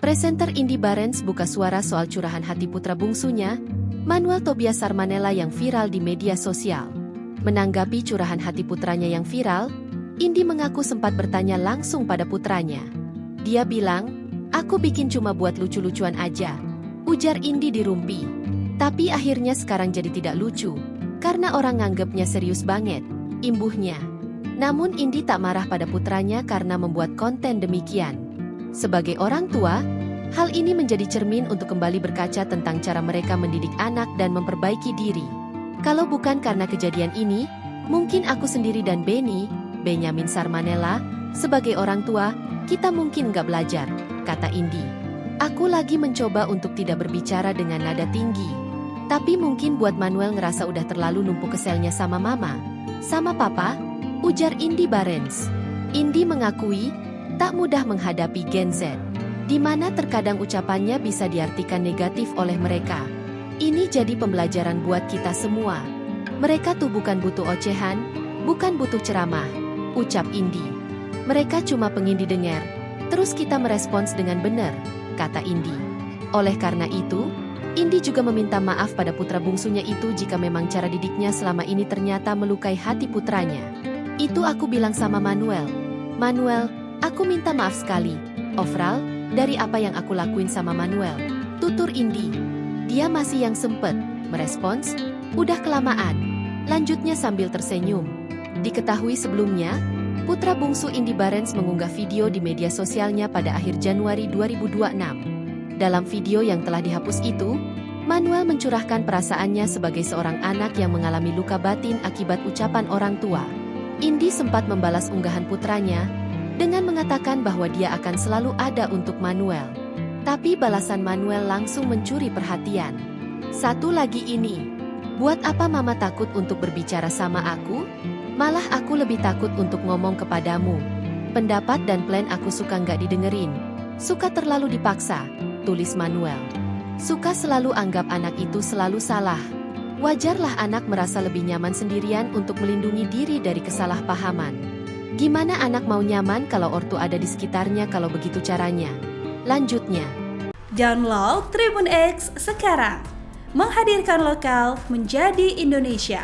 Presenter Indy Barens buka suara soal curahan hati putra bungsunya, Manuel Tobias Sarmanella yang viral di media sosial. Menanggapi curahan hati putranya yang viral, Indy mengaku sempat bertanya langsung pada putranya. Dia bilang, "Aku bikin cuma buat lucu-lucuan aja," ujar Indy dirumpi. Tapi akhirnya sekarang jadi tidak lucu, karena orang nganggepnya serius banget, imbuhnya. Namun Indy tak marah pada putranya karena membuat konten demikian. Sebagai orang tua, hal ini menjadi cermin untuk kembali berkaca tentang cara mereka mendidik anak dan memperbaiki diri. Kalau bukan karena kejadian ini, mungkin aku sendiri dan Benyamin Sarmanella, sebagai orang tua, kita mungkin nggak belajar, kata Indy. Aku lagi mencoba untuk tidak berbicara dengan nada tinggi. Tapi mungkin buat Manuel ngerasa udah terlalu numpuk keselnya sama mama, sama papa, ujar Indy Barens. Indy mengakui, tak mudah menghadapi Gen Z, di mana terkadang ucapannya bisa diartikan negatif oleh mereka. Ini jadi pembelajaran buat kita semua. Mereka tuh bukan butuh ocehan, bukan butuh ceramah, ucap Indy. Mereka cuma pengen didengar, terus kita merespons dengan benar, kata Indy. Oleh karena itu, Indy juga meminta maaf pada putra bungsunya itu jika memang cara didiknya selama ini ternyata melukai hati putranya. Itu aku bilang sama Manuel, aku minta maaf sekali, overall, dari apa yang aku lakuin sama Manuel, tutur Indy. Dia masih yang sempet merespons, udah kelamaan, lanjutnya sambil tersenyum. Diketahui sebelumnya, putra bungsu Indy Barens mengunggah video di media sosialnya pada akhir Januari 2026. Dalam video yang telah dihapus itu, Manuel mencurahkan perasaannya sebagai seorang anak yang mengalami luka batin akibat ucapan orang tua. Indy sempat membalas unggahan putranya dengan mengatakan bahwa dia akan selalu ada untuk Manuel. Tapi balasan Manuel langsung mencuri perhatian. Satu lagi ini, buat apa mama takut untuk berbicara sama aku? Malah aku lebih takut untuk ngomong kepadamu. Pendapat dan plan aku suka nggak didengerin. Suka terlalu dipaksa, tulis Manuel. Suka selalu anggap anak itu selalu salah. Wajarlah anak merasa lebih nyaman sendirian untuk melindungi diri dari kesalahpahaman. Gimana anak mau nyaman kalau ortu ada di sekitarnya kalau begitu caranya? Lanjutnya. Download Tribun X sekarang. Menghadirkan lokal menjadi Indonesia.